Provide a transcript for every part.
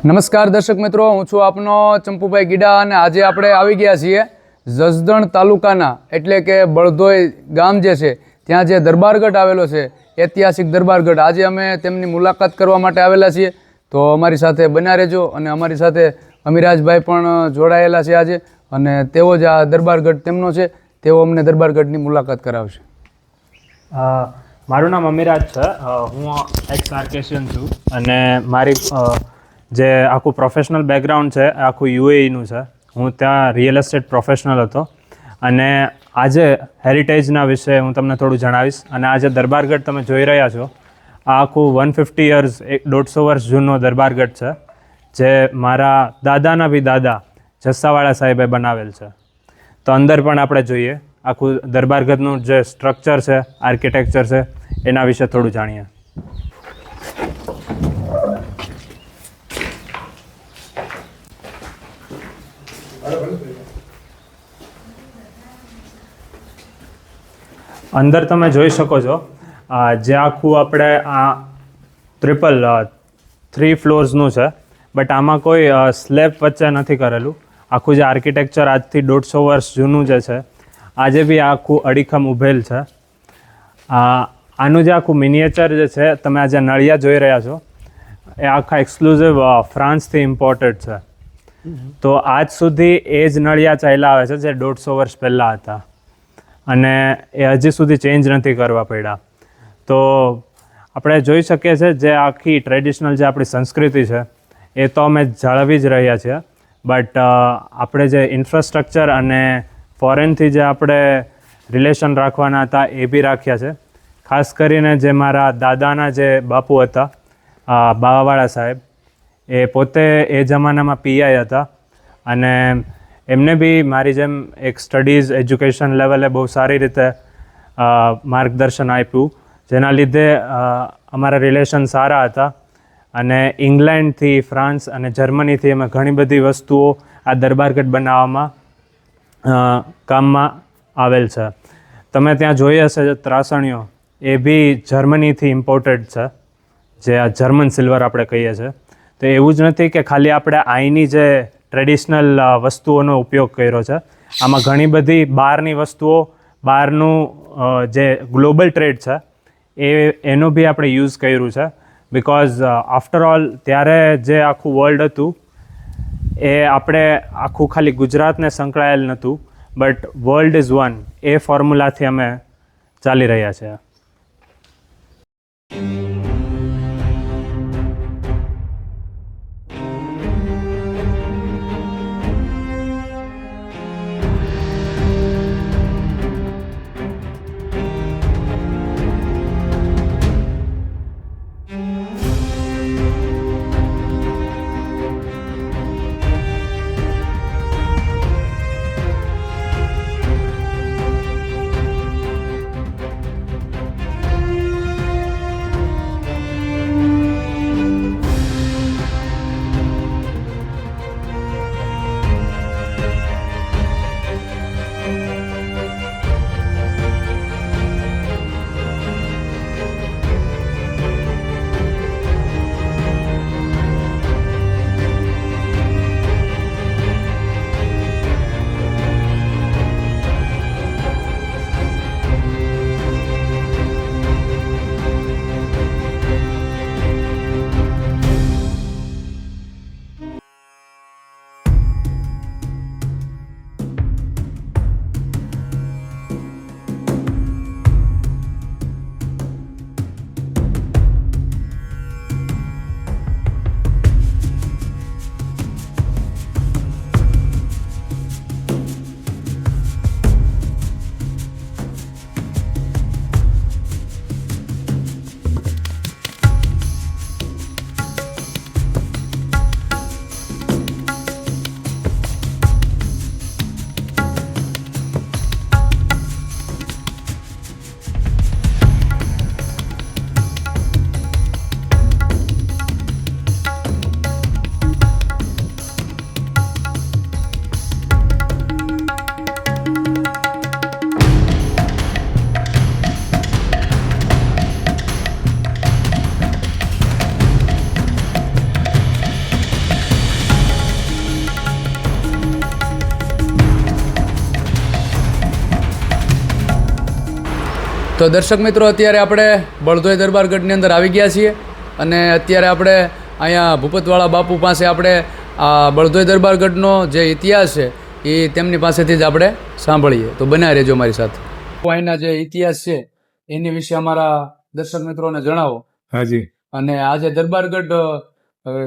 નમસ્કાર દર્શક મિત્રો, હું છું આપનો ચંપુભાઈ ગીડા અને આજે આપણે આવી ગયા છીએ જસદણ તાલુકાના એટલે કે બળધોઈ ગામ જે છે ત્યાં જે દરબારગઢ આવેલો છે, ઐતિહાસિક દરબારગઢ. આજે અમે તેમની મુલાકાત કરવા માટે આવેલા છીએ, તો અમારી સાથે બન્યા રહેજો. અને અમારી સાથે અમીરાજભાઈ પણ જોડાયેલા છે આજે, અને તેઓ જ આ દરબારગઢ તેમનો છે, તેઓ અમને દરબારગઢની મુલાકાત કરાવશે. મારું નામ અમીરાજ છે. હું એક્સ આર્કેશિયન છું અને મારી જે આખું પ્રોફેશનલ બેકગ્રાઉન્ડ છે આખું યુએઈનું છે. હું ત્યાં રિયલ એસ્ટેટ પ્રોફેશનલ હતો અને આજે હેરિટેજના વિશે હું તમને થોડું જણાવીશ. અને આજે દરબારગઢ તમે જોઈ રહ્યા છો, આ આખું 150 યર્સ 150 વર્ષ જૂનો દરબારગઢ છે, જે મારા દાદાના બી દાદા જસ્સાવાળા સાહેબે બનાવેલ છે. તો અંદર પણ આપણે જોઈએ, આખું દરબારગઢનું જે સ્ટ્રક્ચર છે, આર્કિટેક્ચર છે, એના વિશે થોડું જાણીએ. અંદર તમે જોઈ શકો છો, જે આખું આપણે આ 3 ફ્લોર્સનું છે, બટ આમાં કોઈ સ્લેબ વચ્ચે નથી કરેલું. આખું જે આર્કિટેક્ચર આજથી 150 વર્ષ જૂનું જે છે, આજે બી આખું અડીખમ ઊભેલ છે. આનું જે આખું મિનિએચર જે છે, તમે આજે નળિયા જોઈ રહ્યા છો, એ આખા એક્સક્લુઝિવ ફ્રાન્સથી ઇમ્પોર્ટેડ છે. તો આજ સુધી એ જ નળિયા ચાલ્યા આવે છે જે 150 વર્ષ પહેલાં હતા, અને એ હજી સુધી ચેન્જ નથી કરવા પડ્યા. તો આપણે જોઈ શકીએ છીએ જે આખી ટ્રેડિશનલ જે આપણી સંસ્કૃતિ છે એ તો અમે જાળવી જ રહ્યા છીએ, બટ આપણે જે ઇન્ફ્રાસ્ટ્રક્ચર અને ફોરેનથી જે આપણે રિલેશન રાખવાના હતા એ બી રાખ્યા છે. ખાસ કરીને જે મારા દાદાના જે બાપુ હતા, બાવાવાળા સાહેબ, એ પોતે એ જમાનામાં પીઆઈ હતા અને એમને બી મારી જેમ એક સ્ટડીઝ એજ્યુકેશન લેવલે બહુ સારી રીતે માર્ગદર્શન આપ્યું, જેના લીધે અમારા રિલેશન સારા હતા. અને ઇંગ્લેન્ડથી, ફ્રાન્સ અને જર્મનીથી અમે ઘણી બધી વસ્તુઓ આ દરબારગઢ બનાવવામાં કામમાં આવેલ છે. તમે ત્યાં જોઈ હશે જે ત્રાસણીઓ, એ બી જર્મનીથી ઇમ્પોર્ટેડ છે, જે આ જર્મન સિલ્વર આપણે કહીએ છીએ. તો એવું જ નથી કે ખાલી આપણે અહીંની જે ટ્રેડિશનલ વસ્તુઓનો ઉપયોગ કર્યો છે, આમાં ઘણી બધી બહારની વસ્તુઓ, બહારનું જે ગ્લોબલ ટ્રેડ છે એનું બી આપણે યુઝ કર્યું છે. બિકોઝ આફ્ટર ઓલ ત્યારે જે આખું વર્લ્ડ હતું એ આપણે આખું ખાલી ગુજરાતને સંકળાયેલ નહોતું, બટ વર્લ્ડ ઇઝ વન, એ ફોર્મ્યુલાથી અમે ચાલી રહ્યા છીએ. તો દર્શક મિત્રો, અત્યારે આપણે બળદોઈ દરબારગઢની અંદર આવી ગયા છીએ અને અત્યારે આપણે અહીંયા ભૂપતવાળા બાપુ પાસે આપણે આ બળદોઈ દરબારગઢનો જે ઇતિહાસ છે એ તેમની પાસેથી જ આપણે સાંભળીએ. તો બનાવી રહેજો મારી સાથે. અહીંના જે ઇતિહાસ છે એની વિશે અમારા દર્શક મિત્રોને જણાવો. હાજી. અને આજે દરબારગઢ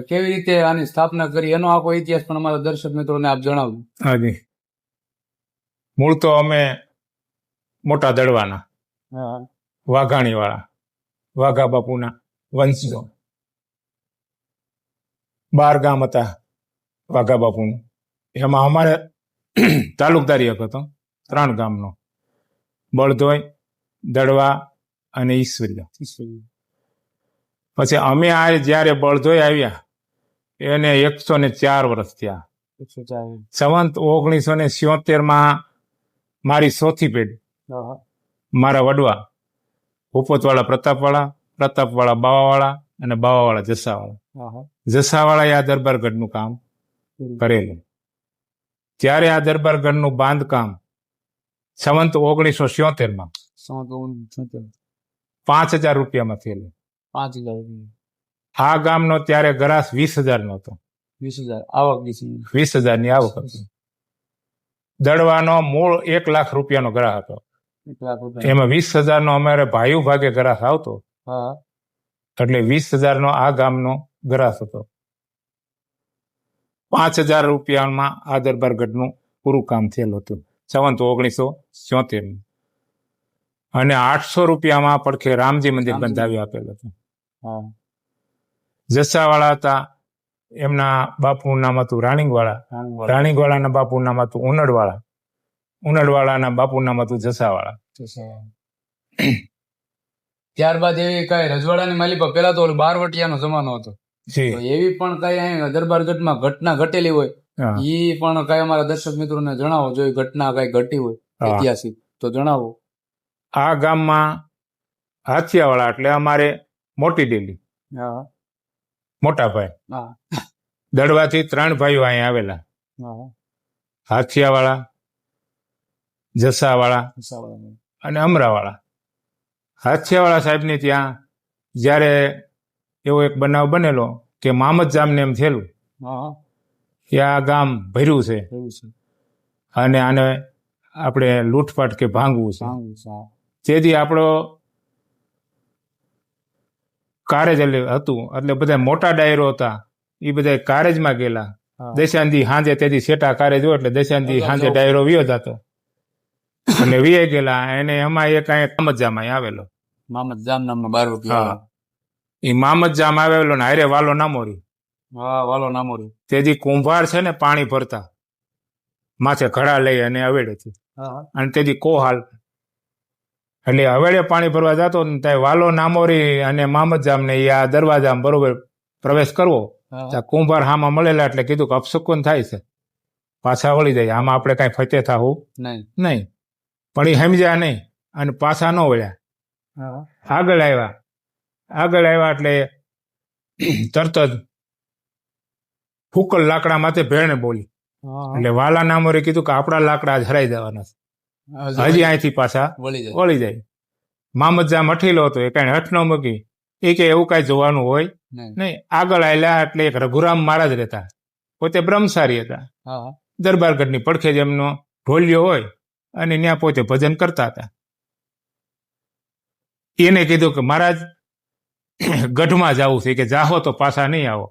કેવી રીતે આની સ્થાપના કરી એનો આખો ઇતિહાસ પણ અમારા દર્શક મિત્રોને આપ જણાવજો. હાજી. મૂળ તો અમે મોટા દડવાના વાઘાણી વાળા વાઘા બાપુના વંશજો. 12 ગામ હતા વાઘા બાપુનું. એમાં અમારે તાલુકદારી હક હતો 3 ગામનો, બળદોઈ, દડવા અને ઈશ્વરિયા. પછી અમે આ જયારે બળદોઈ આવ્યા એને 104 વર્ષ થયા. સંવંત 1977 મારી ચોથી પેઢી, મારા વડવા ભૂપતવાળા પ્રતાપવાળા બાવાવાળા અને બાવાવાળા જસાવાળાએ આ દરબારગઢનું કામ કરેલું. ત્યારે આ દરબારગઢનું બાંધકામ સંવંત 1977 5,000 રૂપિયામાં થયેલું. 5,000 આ ગામનો ત્યારે ગ્રાસ 20,000 નો હતો. 20,000 આવક. 20,000 ની આવક હતી. દડવાનો મૂળ 1 લાખ રૂપિયાનો ગ્રાહ હતો. એમાં 20,000 નો અમારે ભાઈઓ ભાગે ગ્રાસ આવતો, એટલે 20,000 નો આ ગામનો ગ્રાસ હતો. 5,000 રૂપિયામાં આ દરબારગઢનું પૂરું કામ થયેલું હતું સંવંત 1977. અને 800 રૂપિયામાં પડખે રામજી મંદિર બંધાવી આપેલું હતું. જસાવાળા હતા, એમના બાપુનું નામ હતું રાણીગવાળાના બાપુનું નામ હતું ઉનડવાળાના બાપુનું નામ હતું જસાવાળા. ત્યારબાદ એવી કઈ રજવાડાની માલિકા, પેલા તો બારવટિયાનો જમાનો હતો, તો એવી પણ કઈ અહીં દરબારગઢમાં ઘટના ઘટેલી હોય ઈ પણ કઈ અમારા દર્શક મિત્રોને જણાવો. જો ઘટના કઈ ઘટી હોય ઐતિહાસિક તો જણાવો. આ ગામમાં હાથિયાવાળા એટલે અમારે મોટી ડેલી, મોટા ભાઈ. દડવાથી 3 ભાઈઓ અહીંયા આવેલા, હાથિયાવાળા, જસાવાળા અને અમરાવાળા. હાથિયાવાળા સાહેબની ત્યાં જ્યારે એવો એક બનાવ બનેલો કે મામદ જામને એમ થયેલું કે આ ગામ ભર્યું છે અને આને આપણે લૂંટફાટ કે ભાંગવું છે. તેથી આપણો કારેજ હતું, એટલે બધા મોટા ડાયરો હતા એ બધા કારેજમાં ગયેલા. દેશાંદી હાંજે તેથી સેટા કારેજ હોય એટલે દેશાંદી હાંજે ડાયરો વિયો જતો અને વિયે ગયેલા. એને એમાં એક મામદ જામ આવેલો, મામદ જામ નામનો બારવટિયા. એ મામદ જામ આવેલો ને હારે વાલો નામોરી. તેથી કુંભાર છે ને પાણી ભરતા માથે ઘડા લઈ અને અવેડેથી, અને તેથી કોહાલ એટલે હવેડે પાણી ભરવા જતો ને ત્યાં વાલો નામોરી અને મામદ જામ ને આ દરવાજામાં બરોબર પ્રવેશ કરવો. કુંભાર હામાં મળેલા એટલે કીધું કે અપશુકન થાય છે, પાછા વળી જાય, આમાં આપણે કઈ ફતે થાવું નહીં. પણ એ સમજ્યા નહીં અને પાછા ન વળ્યા. આગળ આવ્યા એટલે તરત જ ફૂકલ લાકડા માથે ભેણે બોલી. એટલે વાલા નામોરે કીધું કે આપણા લાકડા હરાઈ જવાના છે, હજી અહીંથી પાછા વળી જાય. મામદ જામ હઠીલો હતો, એ કઈ હઠ ન મૂકી. એ કે એવું કઈ જોવાનું હોય નહીં. આગળ આવેલા એટલે એક રઘુરામ મહારાજ રહેતા, પોતે બ્રહ્મચારી હતા. દરબારગઢની પડખે જ એમનો ઢોલિયો હોય અને ત્યાં પોતે ભજન કરતા હતા. એને કીધું કે મહારાજ ગઢમાં જવું છે, કે જાહો તો પાછા નહીં આવો.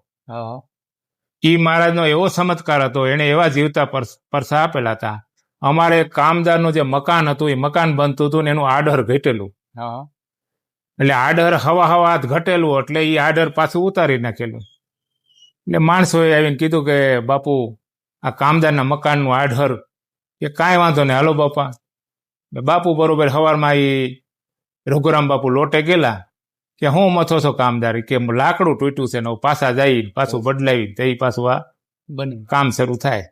ઈ મહારાજનો એવો ચમત્કાર હતો, એને એવા જીવતા પરસા આપેલા હતા. અમારે કામદારનું જે મકાન હતું એ મકાન બનતું હતું ને એનું આડર ઘટેલું, એટલે આડર હવા હાથ ઘટેલું, એટલે એ આડર પાછું ઉતારી નાખેલું. એટલે માણસોએ આવીને કીધું કે બાપુ આ કામદારના મકાનનું આડર, કે કાંઈ વાંધો નહીં, હાલો બાપા. બાપુ બરોબર સવારમાં એ રઘુરામ બાપુ લોટે ગયેલા કે હું મથો છો કામદાર, કે લાકડું તૂટ્યું છે ને પાછા જઈ પાછું બદલાવી તે પાછું આ કામ શરૂ થાય.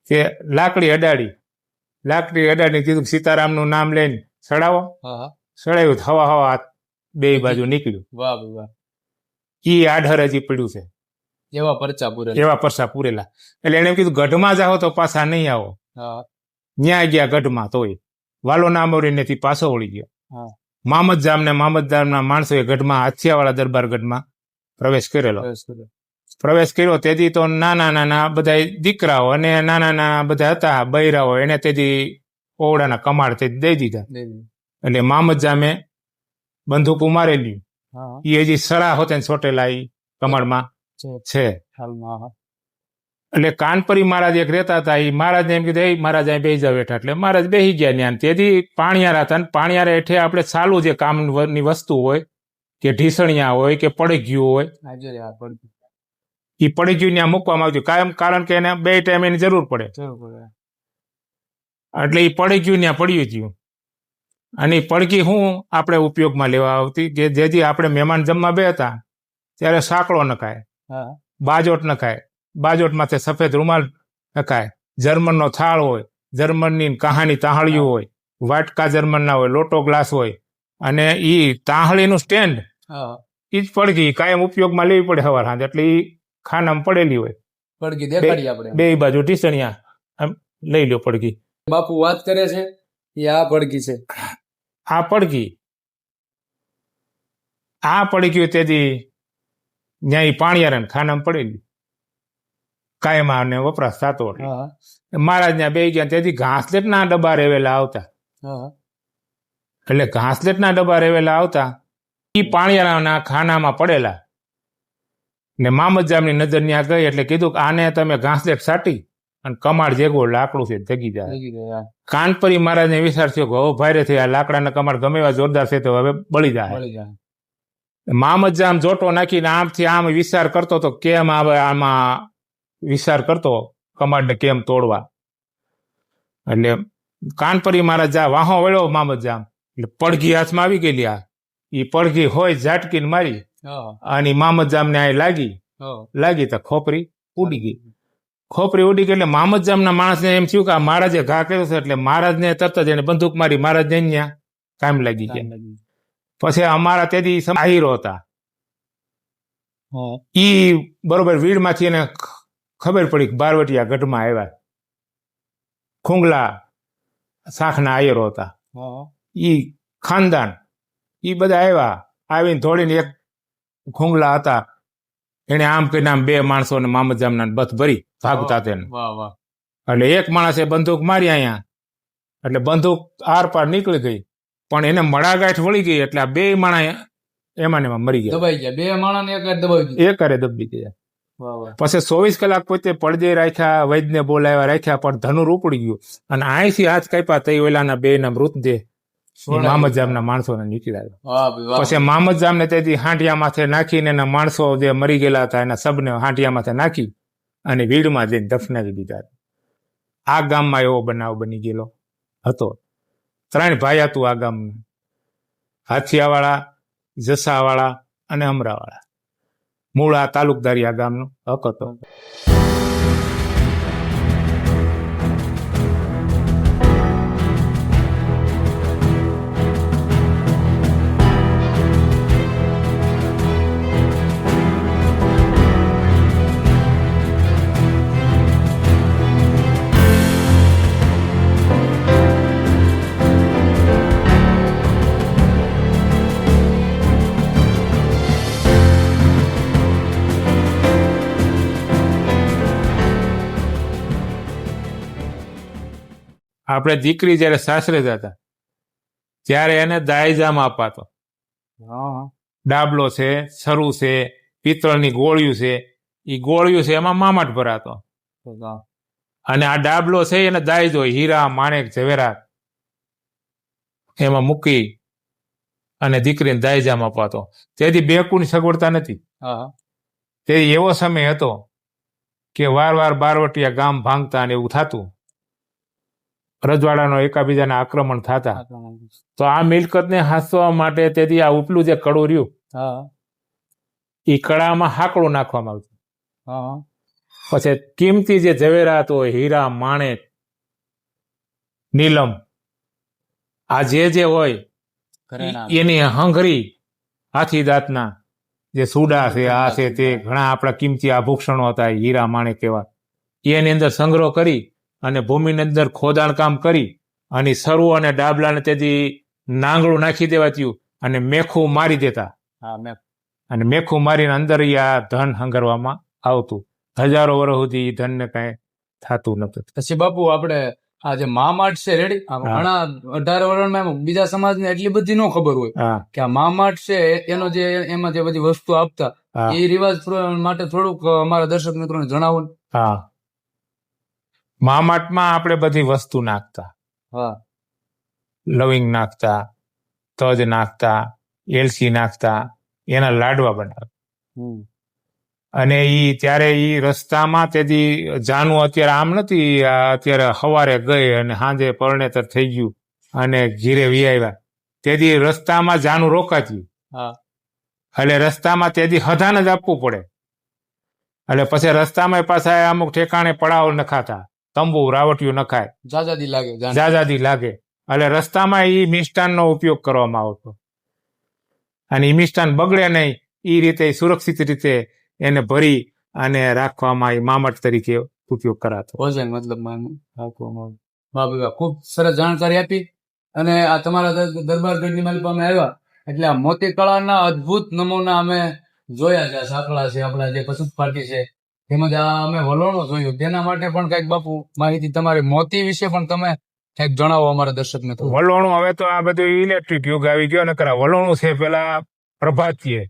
કે લાકડી અડાડી કીધું સીતારામનું નામ લઈને સડાવો. સડાવ્યું, હવા હાથ બે બાજુ નીકળ્યું. ઈ આડર હજી પડ્યું છે, એવા પરચા પૂરેલા. એટલે એને કીધું ગઢમાં જાઓ તો પાછા નહીં આવો. ન્યા ગયા ગઢમાં, તોય વાલો નામોરી પાછો વળી ગયો. મામદજામના માણસોએ ગઢમાં હાથિયાવાળા દરબાર ગઢમાં પ્રવેશ કરેલો. પ્રવેશ કર્યો તેથી તો નાના બધા દીકરાઓ અને નાના બધા હતા બૈરાઓ એને તેથી ઓવડાના કમાડ તે દઈ દીધા. એટલે મામદજામે બંદૂક મારેલી એ હજી સળા હોતે ચોટેલા એ કમાડમાં છે. એટલે કાનપરી મહારાજ એક રહેતા હતા. એ મહારાજને એમ કીધું, એ મહારાજ અહીં બેસી જાવ બેઠા. એટલે મહારાજ બેસી ગયા ત્યાં. તેથી પાણિયારા હતા. પાણિયારા હેઠે આપણે ચાલુ જે કામની વસ્તુ હોય કે ઢીસણિયા હોય કે પડગ્યું હોય એ પડગ્યું ત્યાં મૂકવામાં આવતું કાયમ, કારણ કે એને 2 ટાઈમ એની જરૂર પડે. એટલે એ પડગ્યું ત્યાં પડ્યું હતું. અને એ પડઘી શું આપણે ઉપયોગમાં લેવા આવતી કે જેથી આપણે મહેમાન જમવા બે હતા ત્યારે સાંકળો નખાય, બાજોટ નખાય, બાજોટ માથે સફેદ રૂમાલ નખાય, જર્મનનો થાળ હોય, જર્મનની કહાની તાહળીઓ હોય, વાટકા જર્મનના હોય, લોટો ગ્લાસ હોય, અને એ તાહળીનું સ્ટેન્ડ એ જ પડઘી કાયમ ઉપયોગમાં લેવી પડે સવાર સાંજ. એટલે એ ખાનામાં પડેલી હોય પડઘી દેખાડી આપણે બે બાજુ ઢીસણિયા આમ લઈ લ્યો પડઘી. બાપુ વાત કરે છે એ આ પડઘી છે. આ પડઘી આ પડઘી તેથી ત્યાં પાણીયારા ખાનામાં પડેલી કાયમ આને વપરાશ થતો. મહારાજ ત્યાં બે ગયા તેથી ઘાસલેટના ડબ્બા રેવેલા આવતા. એટલે ઘાસલેટના ડબ્બા રેવેલા આવતા એ પાણીયારાના ખાનામાં પડેલા. ને મામદજામની નજર ત્યાં ગઈ એટલે કીધું કે આને તમે ઘાસલેટ સાટી અને કમાડ જેગો લાકડું છે જગી જાય. કાનપરી મહારાજને વિચાર થયો કે હવે ભારે થઈ, આ લાકડાના કમાડ ગમે એવા જોરદાર છે તો હવે બળી જાય. મામદજામ જોટો નાખીને આમથી આમ વિચાર કરતો તો કેમ આવે, આમાં વિચાર કરતો કમાડને કેમ તોડવા. એટલે કાનપરી મહારાજ જા વાહો વળ્યો મામદજામ એટલે પડઘી હાથમાં આવી ગયેલી. આ એ પડઘી હોય ઝાટકીને મારી અને મામદજામને આ લાગી તો ખોપરી ઉડી ગઈ. ખોપરી ઉડી ગઈ એટલે મામદજામના માણસને એમ થયું કે આ મહારાજે ઘા કર્યો છે. એટલે મહારાજને તરત જ એને બંદૂક મારી મહારાજને અહીંયા કામ લાગી ગયા. પછી અમારા તેથી આહીરો હતા ઈ બરોબર વીડમાંથી એને ખબર પડી કે બારવટિયા ગઢમાં આવ્યા. ખુંગલા શાખના આયરો હતા ઈ ખાનદાન. ઈ બધા આવ્યા. આવીને ધોડીને એક ખુંગલા હતા એને આમ કરીને આમ 2 માણસોને મામદજામના બથ ભરી ભાગતા તેને. એટલે એક માણસે બંદૂક મારી અહીંયા. એટલે બંદૂક આર પાર નીકળી ગઈ પણ એને મડાગાંઠ વળી ગઈ. એટલે આ 2 માણસ એમાં મરી ગયા, દબાઈ ગયા. 2 માણસને એકારે દબી ગયા. પછી 24 કલાક પોતે પડદે રાખ્યા, વૈદ્યને બોલાવ્યા રાખ્યા પણ ધનુર ઉપડી ગયું. અને અહીંથી હાથ કાપ્યા તઈ ઓલાના 2 ના મૃતદેહ મામદજામના માણસોને નીકળ્યા. પછી મામદજામને તેથી હાંડિયા માથે નાખીને એના માણસો જે મરી ગયેલા હતા એના સબને હાંડિયા માથે નાખી અને વીડમાં જઈને દફનાવી દીધા. આ ગામમાં એવો બનાવ બની ગયેલો હતો. 3 ભાઈ હતું આ ગામમાં, હાથિયાવાળા, જસાવાળા અને અમરાવાળા. મૂળ આ તાલુકદારી આ ગામનો હક હતો. આપણે દીકરી જયારે સાસરે જતા ત્યારે એને દાયજામ અપાતો. ડાબલો છે, છરું છે, પિત્તળની ગોળિયું છે. એ ગોળિયું છે એમાં મામાટ ભરાતો અને આ ડાબલો છે એને દાયજો હીરા, માણેક, ઝવેરાત એમાં મૂકી અને દીકરીને દાયજામ અપાતો. તેથી બેકુની સગવડતા નથી. તે એવો સમય હતો કે વાર બારવટિયા ગામ ભાંગતા અને એવું થતું. રજવાડાનો એકાબીજાના આક્રમણ થતા. તો આ મિલકતને હાંસવા માટે તેથી આ ઉપલું જે કડું રહ્યું એ કડામાં હાકડું નાખવામાં આવતું. પછી કિંમતી જે ઝવેરાત હોય, હીરા, માણેક, નીલમ, આ જે હોય એની હંઘરી, હાથી દાંતના જે સુડા છે, આ છે તે ઘણા આપણા કિંમતી આભૂષણો હતા હીરા, માણેક એવા, એની અંદર સંગ્રહ કરી અને ભૂમિની અંદર ખોદાણ કામ કરી અને સરુ અને ડાબલાને તેથી નાંગળું નાખી દેવાતું અને મેખું મારી દેતા. અને મેખું મારીને અંદર ઈ આ ધન હંગરવામાં આવતું. હજારો વર્ષ સુધી ઈ ધનને કાંઈ થતું નતું. પછી બાપુ આપણે આ જે મામાટ છે રેડી ઘણા 18 વર્ષમાં બીજા સમાજને એટલી બધી ન ખબર હોય હા કે આ મામાટ છે એનો જે એમાં જે બધી વસ્તુ આપતા હા એ રિવાજ માટે થોડુંક અમારા દર્શક મિત્રોને જણાવો ને. હા મામાટમાં આપણે બધી વસ્તુ નાખતા. હા લવિંગ નાખતા, તજ નાખતા, એલચી નાખતા, એના લાડવા બનાવતા. અને ઈ ત્યારે ઈ રસ્તામાં તેથી જાનું અત્યારે આમ નથી, અત્યારે સવારે ગઈ અને સાંજે પરણેતર થઈ ગયું અને ઘીરે વી આવ્યા. તેથી રસ્તામાં જાનું રોકાતી. હા એટલે રસ્તામાં તેથી હધાન જ આપવું પડે. એટલે પછી રસ્તામાં પાછા અમુક ઠેકાણે પડાવ નખાતા, તંબુ રાવટિયું નખાય, જાજાદી લાગે જાજાદી લાગે. એટલે રસ્તામાં ઈ મિષ્ટાનનો ઉપયોગ કરવામાં આવતો. અને ઈ મિષ્ટાન બગડે નહીં એ રીતે સુરક્ષિત રીતે એને ભરી અને રાખવામાં એ મામટ તરીકે ઉપયોગ કરાતો. ભોજન મતલબ વાહ ખૂબ સરસ જાણકારી આપી. અને આ તમારા દરબારગઢની માલિકામાં આવ્યા એટલે આ મોતી કળાના અદ્ભુત નમૂના અમે જોયા છે. આ સાંકળા છે, આપણા જે કસુત પાટી છે, તેમજ આ અમે વલોણો જોયું. તેના માટે પણ કઈક બાપુ માહિતી તમારી મોતી વિશે પણ તમે કઈક જણાવો અમારા દર્શક મિત્રો. વલોણું હવે તો આ બધું ઇલેક્ટ્રિક યુગ આવી ગયો ને કરા. વલોણું છે પેલા પ્રભાતીય,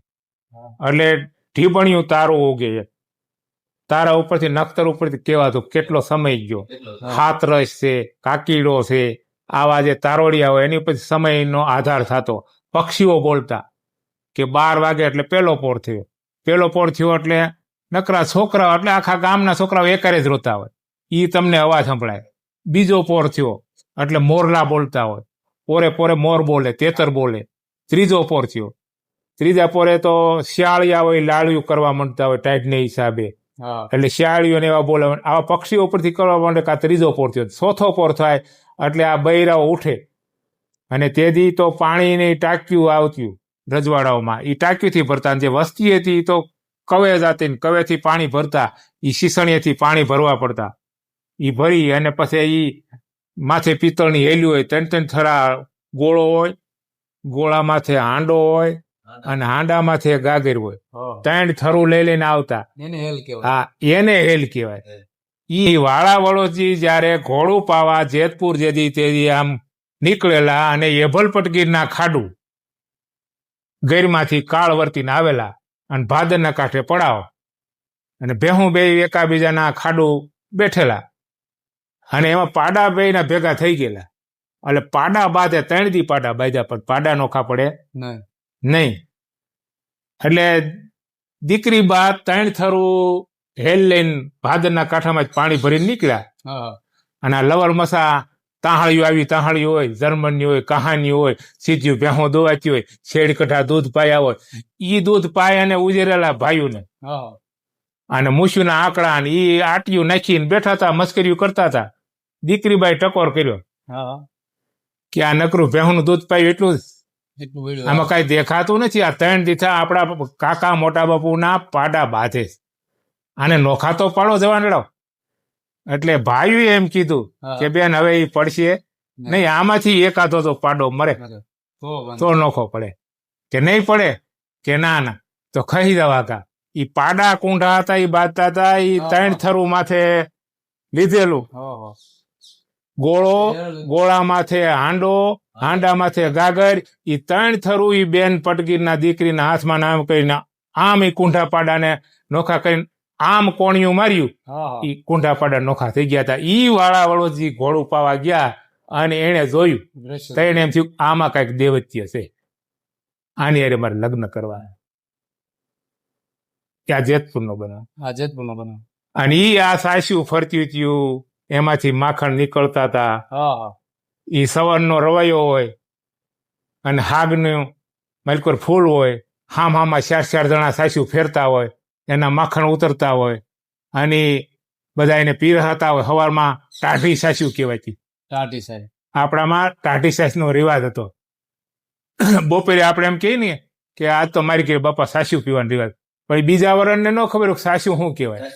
એટલે ઢીબણિયું તારું ઉગે. તારા ઉપરથી નખતર ઉપરથી કહેવાતું કેટલો સમય ગયો. હાથરસ છે, કાકીડો છે, આવા જે તારોડિયા હોય એની ઉપર સમયનો આધાર થતો. પક્ષીઓ બોલતા કે 12 વાગે એટલે પેલો પોર થયો. પેલો પોર થયો એટલે નકરા છોકરાઓ, એટલે આખા ગામના છોકરાઓ એકારે જ રોતા હોય. ઈ તમને અવાજ સંભળાય. બીજો પોર થયો એટલે મોરલા બોલતા હોય. પોરે પોરે મોર બોલે, તેતર બોલે. ત્રીજો પોર થયો. ત્રીજા પોરે તો શિયાળિયા હોય, લાળિયું કરવા માંડતા હોય ટાઈટને હિસાબે. એટલે શિયાળીઓને એવા બોલે. આવા પક્ષીઓ ઉપરથી કરવા માંડે કે આ ત્રીજો પોર થયો. ચોથો પોર થાય એટલે આ બૈરાઓ ઉઠે. અને તેથી તો પાણીની ટાંક્યું આવતું રજવાડાઓમાં. એ ટાંક્યુંથી ભરતા. જે વસ્તી હતી એ તો કવે જાતી ને કવેથી પાણી ભરતા. એ શીસણીએથી પાણી ભરવા પડતા. એ ભરી અને પછી એ માથે પિત્તળની હેલી હોય, 3 થરા ગોળો હોય, ગોળા માથે હાંડો હોય અને હાંડા માથે ગાગર હોય. 3 થરું લઈ લઈને આવતા. હા, એને હેલ કહેવાય. ઈ વાળા વળોજી જયારે ઘોડું પાવા જેતપુર જેદી તેદી આમ નીકળેલા અને એભલપટગીરના ખાડું ગેરમાંથી કાળ વર્તીને આવેલા અને ભાદરના કાંઠે પડાવો અને ભેહું બે એકાબીજાના ખાડું બેઠેલા અને એમાં પાડા બેયના ભેગા થઈ ગયેલા. એટલે પાડા બાંધે 3 દી પાડા બાંધ્યા, પણ પાડા નોખા પડે નહીં. એટલે દીકરી બા 3 થરું હેલ લઈને ભાદરના કાંઠામાં જ પાણી ભરીને નીકળ્યા. અને આ લવર મસા તાહાળીઓ આવી, તાહાળીઓ હોય, જર્મનની હોય, કહાની હોય, સીધ્યું ભેહો દોવાતી હોય, શેડ કઠા દૂધ પાયા હોય. ઈ દૂધ પાય અને ઉજેરેલા ભાઈઓને અને મૂછીના આંકડા ને ઈ આટિયું નાખીને બેઠા હતા, મસ્કરીઓ કરતા હતા. દીકરીબાઈ ટકોર કર્યો કે આ નકરું ભેહુનું દૂધ પાયું એટલું જ, આમાં કઈ દેખાતું નથી. આ 3 દીથા આપણા કાકા મોટા બાપુના પાડા બાંધે, આને નોખા તો પાડો જવાનડો. એટલે ભાઈઓએ એમ કીધું કે બેન હવે એ પડશે નહીં, આમાંથી એકાદો તો પાડો મરે તો નોખો પડે. કે નહીં પડે કે ના ના તો ખાઈ જવા કા. ઈ પાડા કુંઢા હતા, ઈ બાંધતા હતા. ઈ 3 થરું માથે લીધેલું ગોળો, ગોળા માથે હાંડો, હાંડા માથે ગાગર. ઈ 3 થરું ઈ બેન પટગીરના દીકરીના હાથમાં નામ કરીને આમ ઈ કુંઢા પાડાને નોખા કરીને આમ કોણિયું માર્યું. ઈ કુંઢા પાડા નોખા થઈ ગયા હતા. ઈ વાળા વળોજી ઘોડું પાવા ગયા અને એને જોયું તો એને એમ થયું આમાં કઈક દેવત્ય છે, આની અરે મારે લગ્ન કરવા. ત્યાં જેતપુરનો બનાવ. અને ઈ આ સાસ્યું ફરતી થયું, એમાંથી માખણ નીકળતા હતા. ઈ સવારનો રવાયો હોય અને હાગનું મલકોર ફૂલ હોય, હામાં 4 જણા સાસ્યું ફેરતા હોય, એના માખણ ઉતરતા હોય અને બધા એને પીરસતા હોય. સવારમાં ટાઢી સાસ્યું કહેવાતી. આપણામાં ટાઢી સાસનો રિવાજ હતો. બપોરે આપણે એમ કહીએ ને કે આજ તો મારી કે બાપા સાસ્યું પીવાનો રિવાજ, પણ બીજા વરણને ન ખબર સાસ્યું શું કહેવાય.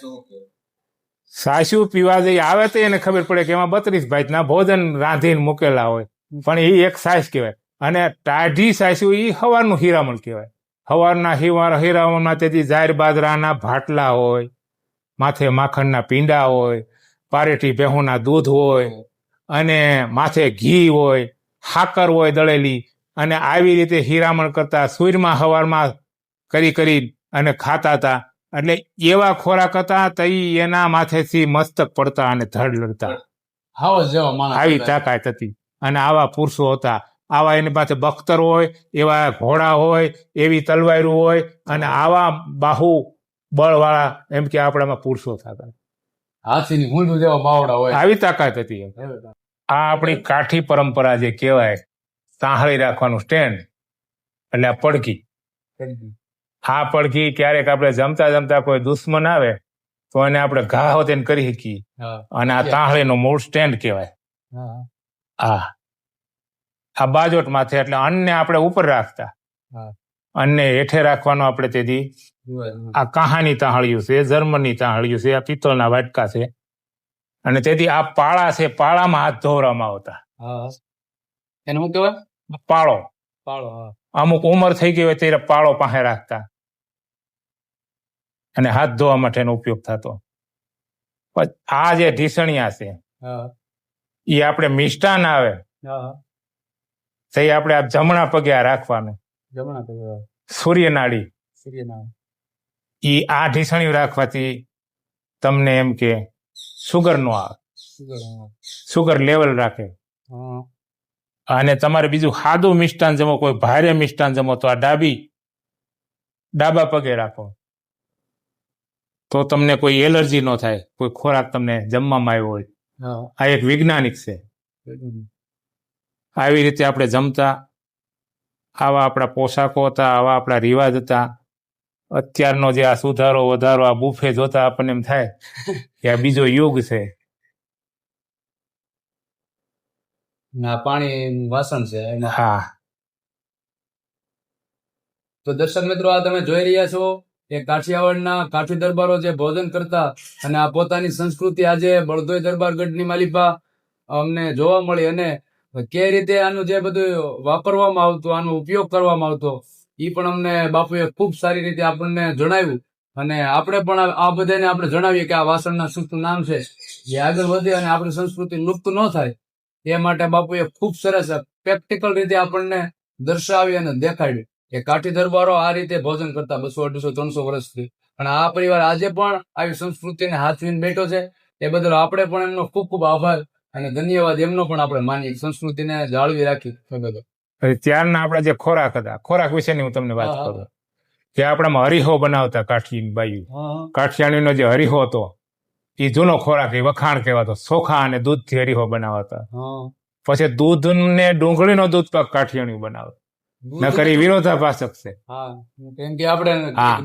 સાસ્યું પીવા જઈ આવે તો એને ખબર પડે કે એમાં 32 ભાતના ભોજન રાંધીને મૂકેલા હોય, પણ એ એક સાસ કહેવાય. અને ટાઢી સાસ્યું એ હવારનું હીરામણ કહેવાય. હવારના હીરામણમાં તેથી જાહેર બાજરાના ભાટલા હોય, માથે માખણના પીંડા હોય, પારેઠી ભેહુંના દૂધ હોય, અને માથે ઘી હોય, સાકર હોય દળેલી, અને આવી રીતે હીરામણ કરતા સૂરમાં હવારમાં કરી અને ખાતા હતા. એટલે એવા ખોરાક હતા તો એના માથેથી મસ્તક પડતા અને ધડ લડતા. આવી તાકાત હતી અને આવા પુરુષો હતા. આવા એની પાસે બખ્તર હોય, એવા ઘોડા હોય, એવી તલવારો હોય, અને આવા બાહુ બળવાળા એમ કે આપણામાં પુરુષો થતા. હાથીની મૂંઢું જેવા બાવડા હોય. આવી તાકાત હતી. આ આપણી કાઠી પરંપરા જે કહેવાય, તાહળી રાખવાનું સ્ટેન્ડ એટલે આ પડકી. આ પડકી ક્યારેક આપણે જમતા જમતા કોઈ દુશ્મન આવે તો એને આપણે ઘા હોત એને કરી શકીએ, અને આ તાહળીનું મૂળ સ્ટેન્ડ કહેવાય. આ બાજોટ માથે એટલે અન્નને આપણે ઉપર રાખતા, અન્નને હેઠે રાખવાનો આપણે તેથી. આ કહાની તાહળીઓ છે, જર્મની તાહળીઓ છે, આ પિત્તળના વાટકા છે, અને તેથી આ પાળા છે, પાળામાં હાથ ધોવવામાં આવતા. એને શું કહેવાય? પાળો. પાળો. અમુક ઉંમર થઈ ગઈ હોય ત્યારે પાળો પાસે રાખતા અને હાથ ધોવા માટેનો ઉપયોગ થતો. આ જે ઢીસણિયા છે એ આપણે મિષ્ટાન આવે તો એ આપણે આ જમણા પગે આ રાખવાનું. સૂર્યનાળી એ આ ઢીસણિયું રાખવાથી તમને એમ કે સુગર નો આવે, સુગર લેવલ રાખે. અને તમારે બીજું સાદું મિષ્ટાન જમો, કોઈ ભારે મિષ્ટાન જમો તો આ ડાબા પગે રાખો તો તમને કોઈ એલર્જી ન થાય, કોઈ ખોરાક તમને જમવામાં આવ્યો હોય. આ એક વૈજ્ઞાનિક છે. આવી રીતે આપણે જમતા. આવા આપણા પોશાકો હતા, આવા આપણા રિવાજ હતા. અત્યારનો જે આ સુધારો વધારો આ બુફે જોતા આપણને એમ થાય કે આ બીજો યુગ છે. પાણી વાસણ છે. હા. તો દર્શક મિત્રો, આ તમે જોઈ રહ્યા છો એ કાઠિયાવાડના કાઠી દરબારો જે ભોજન કરતા, અને આ પોતાની સંસ્કૃતિ આજે બળદોઈ દરબારગઢની માલિપા અમને જોવા મળી. અને કઈ રીતે આનું જે બધું વાપરવામાં આવતું, આનો ઉપયોગ કરવામાં આવતો, એ પણ અમને બાપુએ ખૂબ સારી રીતે આપણને જણાવ્યું. અને આપણે પણ આ બધાને આપણે જણાવીએ કે આ વાસણના શું શું નામ છે, જે આગળ વધે અને આપણી સંસ્કૃતિ લુપ્ત ન થાય એ માટે બાપુએ ખૂબ સરસ પ્રેક્ટિકલ રીતે આપણને દર્શાવી અને દેખાડ્યું કે કાઠી દરબારો આ રીતે ભોજન કરતા 200, 250, 300 વર્ષથી. અને આ પરિવાર આજે પણ આવી સંસ્કૃતિને હાથવીને બેઠો છે. એ બદલ આપણે પણ એમનો ખૂબ ખૂબ આભાર અને ધન્યવાદ એમનો પણ આપણે માનીએ. સંસ્કૃતિને જાળવી રાખી. ત્યારના આપણા જે ખોરાક હતા, ખોરાક વિશેની હું તમને વાત કરું કે આપણામાં હરીહો બનાવતા કાઠી બાયુ. કાઠિયાણીનો જે હરીહો હતો એ જૂનો ખોરાક, એ વખાણ કહેવાતો. ચોખા અને દૂધથી હરીહો બનાવતા. પછી દૂધ ને ડુંગળીનો દૂધ પાક કાઠિયાણી બનાવે. નકર એ વિરોધાભાસક છે. કેમ કે આપણે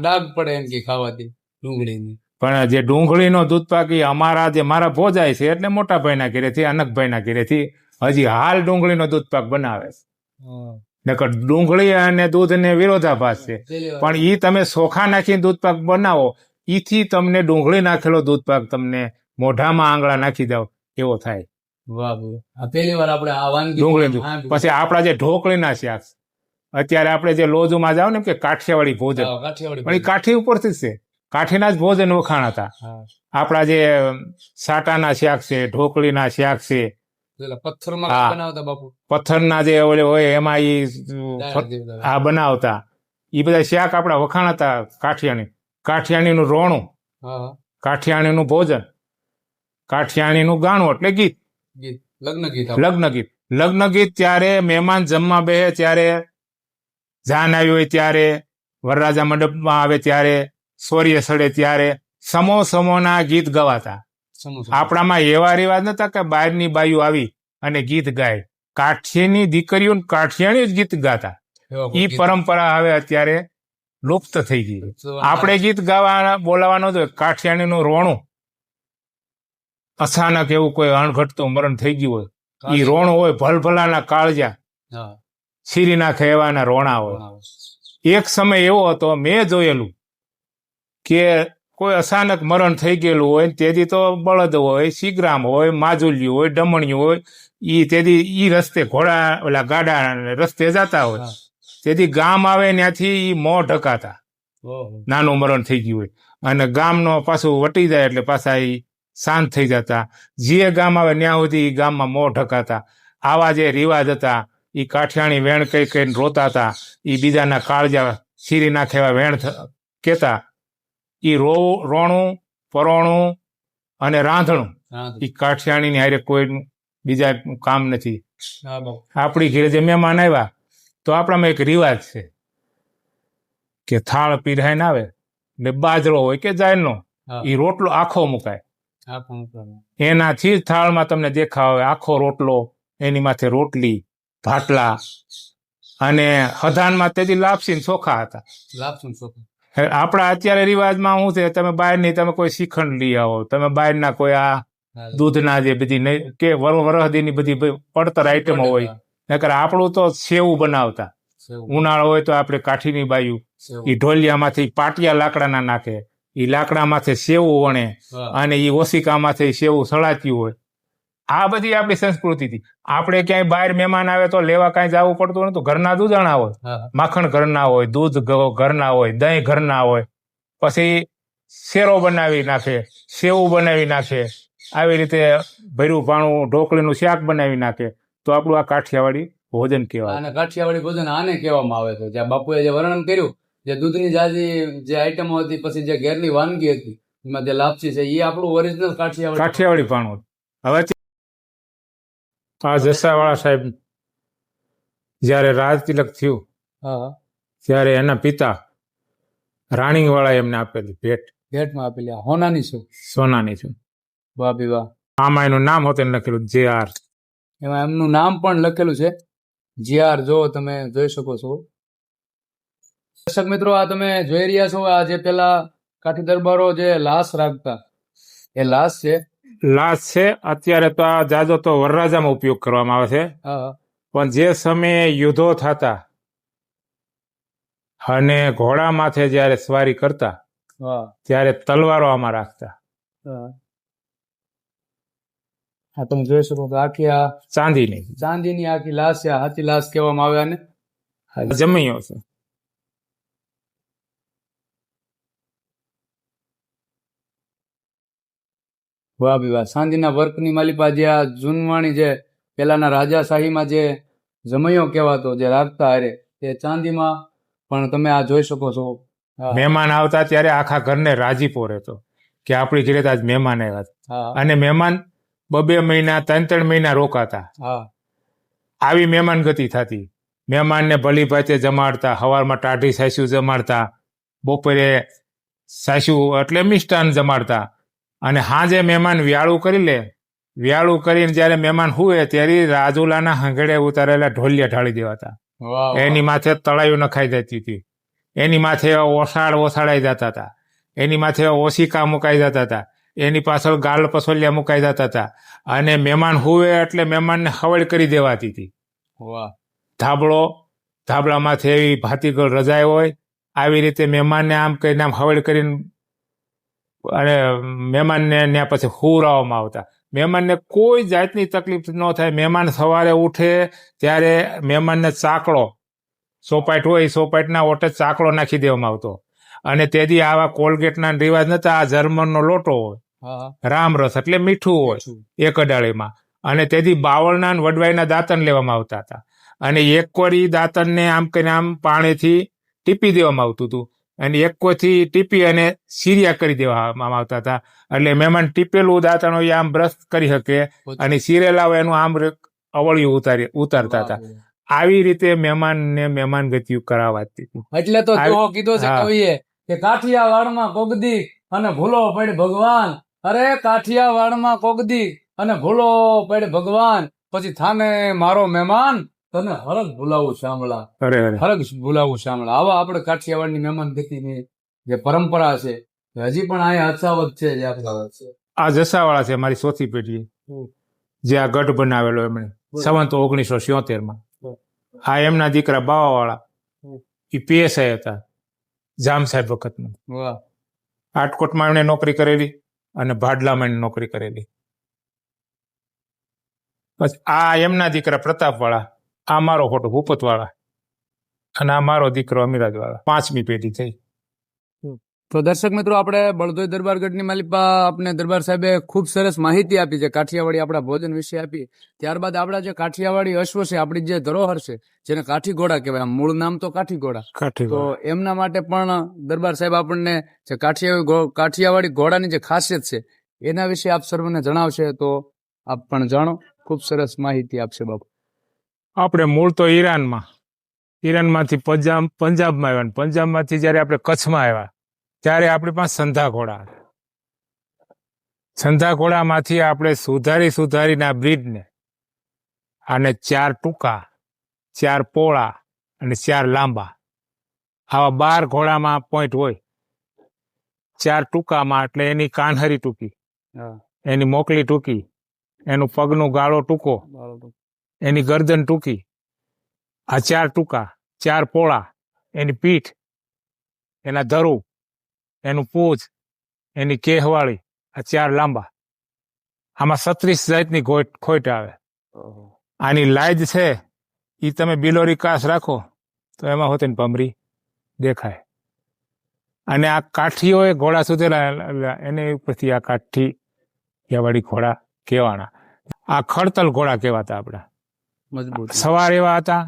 ડાઘ પડે એમ કે ખાવાથી ડુંગળીની. પણ જે ડુંગળીનો દૂધ પાક એ મારા ભોજાય છે એટલે મોટા ભાઈના ઘરેથી, અનકભાઈના ઘરેથી હજી હાલ ડુંગળીનો દૂધ પાક બનાવે છે. નકર ડુંગળી અને દૂધ ને વિરોધાભાસ છે. પણ ઈ તમે ચોખા નાખીને દૂધ પાક બનાવો, ઈથી તમને ડુંગળી નાખેલો દૂધ પાક તમને મોઢામાં આંગળા નાખી દો એવો થાય. પહેલી વાર આપણે આ વાનગી ડુંગળી. પછી આપણા જે ઢોકળીના શાક, અત્યારે આપણે જે લોજુમાં જાવ ને કે કાઠિયાવાડી ભોજન, પણ એ કાઠી ઉપરથી જ છે. કાઠીના જ ભોજન વખાણ હતા. આપણા જે સાટાના શાક છે, ઢોકળીના શાક છે, પથ્થરના જે ઓલે હોય એમાં આ બનાવતા, એ બધા શાક આપણા વખાણ હતા. કાઠિયાણીનું રોણું, કાઠિયાણીનું ભોજન, કાઠિયાણીનું ગાણું એટલે ગીત, લગ્ન ગીત. ત્યારે મહેમાન જમવા બેસે ત્યારે, જાન આવી હોય ત્યારે, વરરાજા મંડપમાં આવે ત્યારે, સોરીએ સડે ત્યારે સમોના ગીત ગવાતા. આપણામાં એવા રિવાજ નતા કે બહારની બાયું આવી અને ગીત ગાય. કાઠીની દીકરીઓ કાઠિયાણી જ ગીત ગાતા. ઈ પરંપરા હવે અત્યારે લુપ્ત થઈ ગઈ. આપણે ગીત ગાવા બોલાવાનું હતું. કાઠિયાણીનું રોણું, અચાનક એવું કોઈ અણઘટતું મરણ થઈ ગયું હોય, ઈ રોણું હોય. ભલભલાના કાળજા છીરી નાખે એવાના રોણા હોય. એક સમય એવો હતો, મેં જોયેલું કે કોઈ અચાનક મરણ થઈ ગયેલું હોય, તેથી તો બળદ હોય, શીગ્રામ હોય, માજુલિયું હોય, ડમણિયું હોય, ઈ રસ્તે ઘોડા ઓલા ગાડા રસ્તે જતા હોય, તેથી ગામ આવે ત્યાંથી ઈ મોં ઢકાતા, નાનું મરણ થઈ ગયું હોય, અને ગામનો પાછું વટી જાય એટલે પાછા ઈ શાંત થઈ જતા. જે ગામ આવે ત્યાં સુધી ઈ ગામમાં મોં ઢકાતા. આવા જે રિવાજ હતા, ઈ કાઠિયાણી વેણ કઈ કઈને રોતા હતા, ઈ બીજાના કાળજા શીરી નાખે એવા વેણ કેતા. ઈ રોણું, પરોણું અને રાંધણું ઈ કાઠિયાણીની હારે કોઈ બીજા કામ નથી. આપણી ઘરે જે મહેમાન આવ્યા તો આપણામાં એક રિવાજ છે કે થાળ પીરાઈને આવે ને બાજરો હોય કે જાયનો ઈ રોટલો આખો મુકાય. એનાથી જ થાળમાં તમને દેખાવ આખો રોટલો, એની માથે રોટલી, ભાટલા, અને હધાનમાં તેથી લાપસી ને ચોખા હતા. આપણા અત્યારે રિવાજમાં શું છે, તમે બહારની તમે કોઈ શ્રીખંડ લઈ આવો, તમે બહારના કોઈ આ દૂધના જે બધી કે વરહદીની બધી પડતર આઈટમો હોય. નકર આપણું તો સેવું બનાવતા. ઉનાળો હોય તો આપણે કાઠીની બાયું ઈ ઢોલિયામાંથી પાટિયા લાકડાના નાખે, ઈ લાકડામાંથી સેવું વણે, અને ઈ ઓશિકામાંથી સેવું સળાત્યું હોય. આ બધી આપણી સંસ્કૃતિ હતી. આપણે ક્યાંય બહાર મહેમાન આવે તો લેવા કાંઈ જવું પડતું નતું. ઘરના દૂધાણા હોય, માખણ ઘરના હોય, દૂધ ઘરના હોય, દહીં ઘરના હોય, પછી શેરો બનાવી નાખે, સેવું બનાવી નાખે, આવી રીતે ભર્યું પાણું ઢોકળીનું શાક બનાવી નાખે. તો આપણું આ કાઠિયાવાડી ભોજન કહેવાય. અને કાઠિયાવાડી ભોજન આને કહેવામાં આવે છે. જ્યાં બાપુએ જે વર્ણન કર્યું, જે દૂધની જાજી જે આઈટમો હતી, પછી જે ઘેરની વાનગી હતી, એમાં જે લાપસી છે, એ આપણું ઓરિજિનલ કાઠિયાવાડી પાણું. હવે આ જસાવાળા સાહેબ જયારે રાજ તિલક થયું ત્યારે એના પિતા રાણીવાળા એમને આપેલી ભેટમાં આપેલી હોનાની શું, સોનાની છે. વાહ ભી વાહ. આમાં એનું નામ હોતે લખેલું JR. એમાં એમનું નામ પણ લખેલું છે JR. જો તમે જોઈ શકો છો દર્શક મિત્રો, આ તમે જોઈ રહ્યા છો, આ જે પેલા કાઠી દરબારો જે લાશ રાખતા, એ લાશ છે. અત્યારે તો આ જાજો તો વરરાજામાં ઉપયોગ કરવામાં આવે છે, પણ જે સમયે યુદ્ધો થતા અને ઘોડા માથે જયારે સવારી કરતા ત્યારે તલવારો આમાં રાખતા. હા, તમે જોઈ શકો તો આખી આ ચાંદીની આખી લાશ છે. હાથી લાશ કહેવામાં આવે આને. જમીઓ છે. વાહ ભી વાહ. ચાંદીના વર્કની માલિપા જે આ જૂનવાણી જે પેલાના રાજાશાહીમાં જે જમૈયો કહેવાતો જે રાખતા હારે, તે ચાંદીમાં પણ તમે આ જોઈ શકો છો. મહેમાન આવતા ત્યારે આખા ઘરને રાજીપો રહેતો કે આપણી ઘરે આજ મહેમાન આવ્યા, અને મહેમાન 2 મહિના 3 મહિના રોકાતા. આવી મહેમાન ગતિ થતી. મહેમાનને ભલી ભાતે જમાડતા, સવારમાં ટાઢી સાસ્યું જમાડતા, બપોરે સાસ્યું એટલે મિષ્ટાન જમાડતા, અને સાંજે મહેમાન વ્યાળું કરી લે. વ્યાળું કરીને જયારે મહેમાન હુએ ત્યારે રાજુલાના હંગડે ઉતારેલા ઢોલિયા ઢાળી દેવાતા. એની માથે તળાયું નખાઈ જતી હતી, એની માથે ઓસાડાઈ જતા હતા, એની માથે ઓશિકા મુકાઈ જતા હતા, એની પાછળ ગાલ પસોલિયા મુકાઈ જતા હતા, અને મહેમાન હુએ એટલે મહેમાનને હવળ કરી દેવાતી હતી. ધાબળામાંથી એવી ભાતીગળ રજાઈ હોય, આવી રીતે મહેમાનને આમ કરીને આમ હવળ કરીને અને મહેમાનને ત્યાં પછી હુરાવવામાં આવતા. મહેમાનને કોઈ જાતની તકલીફ ન થાય. મહેમાન સવારે ઉઠે ત્યારે મહેમાનને ચાકડો, સોપાટ હોય, સોપાટના ઓટે ચાકડો નાખી દેવામાં આવતો. અને તેથી આવા કોલગેટના રિવાજ નતા. આ જર્મનનો લોટો હોય, રામરસ એટલે મીઠું હોય એક અડાળીમાં, અને તેથી બાવળના વડવાઈના દાંતણ લેવામાં આવતા હતા, અને એક કોરી દાંતણને આમ કરીને આમ પાણીથી ટીપી દેવામાં આવતું હતું, અને એક કોથી ટીપી અને સીરિયા કરી દેવામાં આવતા હતા. એટલે મહેમાન ટીપેલું દાંતણ હોય આમ બ્રશ કરી શકે, અને સીરેલા હોય એનું આમ અવળિયું ઉતારતા હતા. આવી રીતે મહેમાનને મહેમાન ગતિયું કરાવાતી. એટલે તો જો કીધો છે કવિએ કે કાઠિયાવાડમાં કોગદી અને ભૂલો પડ ભગવાન. અરે કાઠિયાવાડમાં કોગદી અને ભૂલો પડ ભગવાન, પછી થાને મારો મહેમાન, તને હરખ ભૂલાવું શામળા. હરખ ભૂલાવું શામળા. આવા આપણે કાઠિયાવાડની મહેમાન ગતિની જે પરંપરા છે હજી પણ અહીંયા હચાવત છે. આ જસાવાળા છે મારી ચોથી પેઢી, જે આ ગઢ બનાવેલો એમણે સંવંત 1976માં. આ એમના દીકરા બાવાવાળા, એ PSI હતા જામ સાહેબ વખતમાં. રાજકોટમાં એમણે નોકરી કરેલી અને ભાડલામાં એણે નોકરી કરેલી. પછી આ એમના દીકરા પ્રતાપવાળા, આ મારો ફોટો ભૂપતવાળા, અને આ મારો દીકરો અમીરાજવાળા. 5મી પેઢી થઈ. તો દર્શક મિત્રો, આપણે બળદોઈ દરબારગઢની માલિપા આપને દરબાર સાહેબે ખૂબ સરસ માહિતી આપી છે, કાઠિયાવાડી આપણા ભોજન વિશે આપી. ત્યારબાદ આપણા જે કાઠિયાવાડી અશ્વ છે, આપણી જે ધરોહર છે, જેને કાઠી ઘોડા કહેવાય, મૂળ નામ તો કાઠી ઘોડા, તો એમના માટે પણ દરબાર સાહેબ આપણને જે કાઠિયાવાડી ઘોડાની જે ખાસિયત છે એના વિશે આપ સર્વને જણાવશે, તો આપ પણ જાણો. ખૂબ સરસ માહિતી આપશે બાપુ. આપણે મૂળ તો ઈરાનમાંથી પંજાબમાં આવ્યા, ને પંજાબમાંથી જયારે આપણે કચ્છમાં આવ્યા ત્યારે આપણી પાસે સંધા ઘોડા હતા. સંધા ઘોડામાંથી આપણે સુધારીને આ બ્રીડને આને 4 ટૂંકા, 4 પોળા અને 4 લાંબા, આવા 12 ઘોડામાં પોઈન્ટ હોય. 4 ટૂંકામાં એટલે એની કાનહરી ટૂંકી, એની મોકલી ટૂંકી, એનું પગનું ગાળો ટૂંકો, એની ગરદન ટૂંકી. આ 4 ટૂંકા, 4 પોળા, એની પીઠ, એના ધરું, એનું પૂંછ, એની કેહવાળી, આ 4 લાંબા. આમાં 36 જાતની ખોટ આવે. આની લાજ છે એ તમે બિલોરી કાસ રાખો તો એમાં હોતે ને ભમરી દેખાય. અને આ કાઠીઓએ ઘોડા સુધેલા, એને ઉપરથી આ કાઠિયાવાડી ઘોડા કહેવાના. આ ખડતલ ઘોડા કહેવાતા આપણા, મજબૂત સવાર એવા હતા.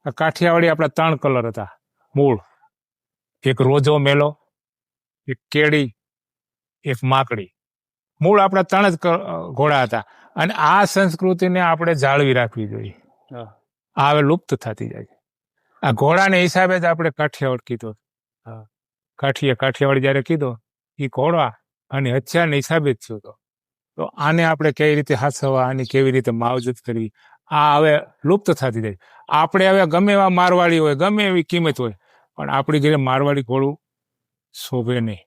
આ કાઠિયાવાડી આપણા 3 કલર હતા મૂળ, એક રોજો મેલો, એક કેડી, એક માકડી. મૂળ આપણા 3 જ ઘોડા હતા. અને આ સંસ્કૃતિને આપણે જાળવી રાખવી જોઈએ. આ હવે લુપ્ત થતી જાય છે. આ ઘોડાને હિસાબે જ આપણે કાઠિયાવાડ કીધો. કાઠિયાવાડી જયારે કીધો એ ઘોડા અને હથિયારને હિસાબે જ થયો હતો. તો આને આપણે કેવી રીતે હાથસવા, આની કેવી રીતે માવજત કરવી, આ હવે લુપ્ત થતી જાય. આપણે હવે ગમે એવા મારવાડી હોય, ગમે એવી કિંમત હોય, પણ આપણી ઘરે મારવાડી ઘોડું શોભે નહીં.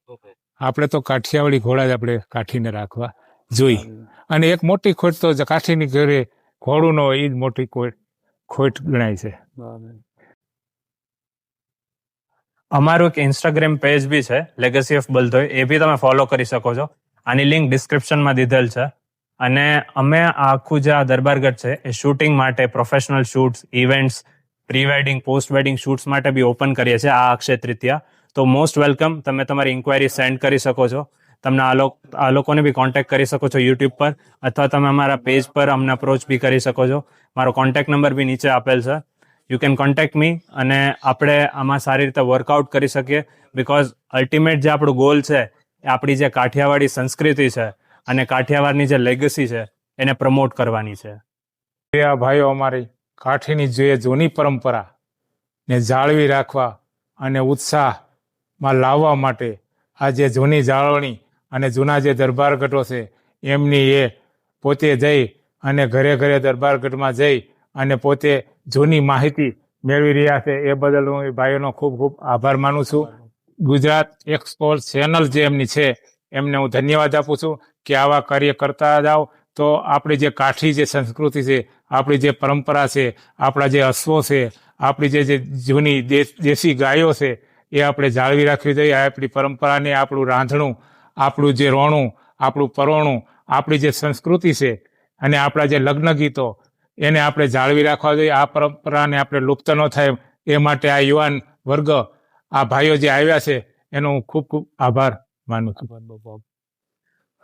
આપણે તો કાઠિયાવાડી ઘોડા જ આપણે કાઠીને રાખવા જોઈએ. અને એક મોટી ખોટ તો કાઠીની ઘરે ઘોડું ન હોય એ જ મોટી ખોટ ગણાય છે. અમારું એક ઇન્સ્ટાગ્રામ પેજ બી છે, લેગસી ઓફ બળદોઈ, એ બી તમે ફોલો કરી શકો છો. આની લિંક ડિસ્ક્રિપ્શનમાં દીધેલ છે. અને અમે આખું જે આ દરબારગઢ છે એ શૂટિંગ માટે, professional shoots, events, pre wedding, post wedding shoots માટે બી ઓપન કરીએ છીએ આ અક્ષય તૃતીયા. તો મોસ્ટ વેલકમ. તમે તમારી ઇન્ક્વાયરી સેન્ડ કરી શકો છો. તમને આ લોકોને બી કોન્ટેક્ટ કરી શકો છો યુટ્યુબ પર, અથવા તમે અમારા પેજ પર અમને અપ્રોચ બી કરી શકો છો. મારો કોન્ટેક્ટ નંબર બી નીચે આપેલ છે. યુ કેન કોન્ટેક્ટ મી, અને આપણે આમાં સારી રીતે વર્કઆઉટ કરી શકીએ. બિકોઝ અલ્ટિમેટ જે આપણું ગોલ છે એ આપણી જે કાઠિયાવાડી સંસ્કૃતિ છે અને કાઠિયાવાડની જે લેગસી છે એને પ્રમોટ કરવાની છે. આ ભાઈઓ અમારી કાઠીની જે જૂની પરંપરા ને જાળવી રાખવા અને ઉત્સાહમાં લાવવા માટે આ જે જૂની જાળવણી અને જૂના જે દરબારગઢો છે એમની એ પોતે જઈ અને ઘરે ઘરે દરબારગઢમાં જઈ અને પોતે જૂની માહિતી મેળવી રહ્યા છે. એ બદલ હું એ ભાઈઓનો ખૂબ ખૂબ આભાર માનું છું. ગુજરાત એક્સપ્લોર ચેનલ જે એમની છે એમને હું ધન્યવાદ આપું છું કે આવા કાર્ય કરતા જાઓ તો આપણી જે કાઠી જે સંસ્કૃતિ છે, આપણી જે પરંપરા છે, આપણા જે અશ્વો છે, આપણી જે જૂની દેશી ગાયો છે એ આપણે જાળવી રાખવી જોઈએ. આપણી પરંપરાને, આપણું રાંધણું, આપણું જે રોણું, આપણું પરોણું, આપણી જે સંસ્કૃતિ છે અને આપણા જે લગ્ન ગીતો એને આપણે જાળવી રાખવા જોઈએ. આ પરંપરાને આપણે લુપ્ત ન થાય એ માટે આ યુવાન વર્ગ, આ ભાઈઓ જે આવ્યા છે એનો હું ખૂબ ખૂબ આભાર માનું છું.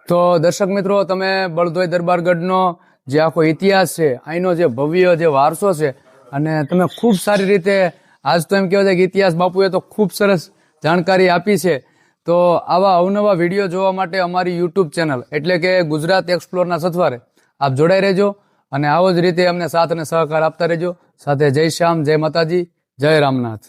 તો દર્શક મિત્રો, તમે બળદોઈ દરબારગઢનો જે આખો ઇતિહાસ છે, અહીંનો જે ભવ્ય જે વારસો છે, અને તમે ખૂબ સારી રીતે, આજ તો એમ કહેવાય છે કે ઇતિહાસ બાપુએ તો ખૂબ સરસ જાણકારી આપી છે. તો આવા અવનવા વિડીયો જોવા માટે અમારી યુટ્યુબ ચેનલ એટલે કે ગુજરાત એક્સપ્લોરના સથવારે આપ જોડાઈ રહેજો, અને આવો જ રીતે અમને સાથ અને સહકાર આપતા રહેજો. સાથે જય શ્યામ, જય માતાજી, જય રામનાથ.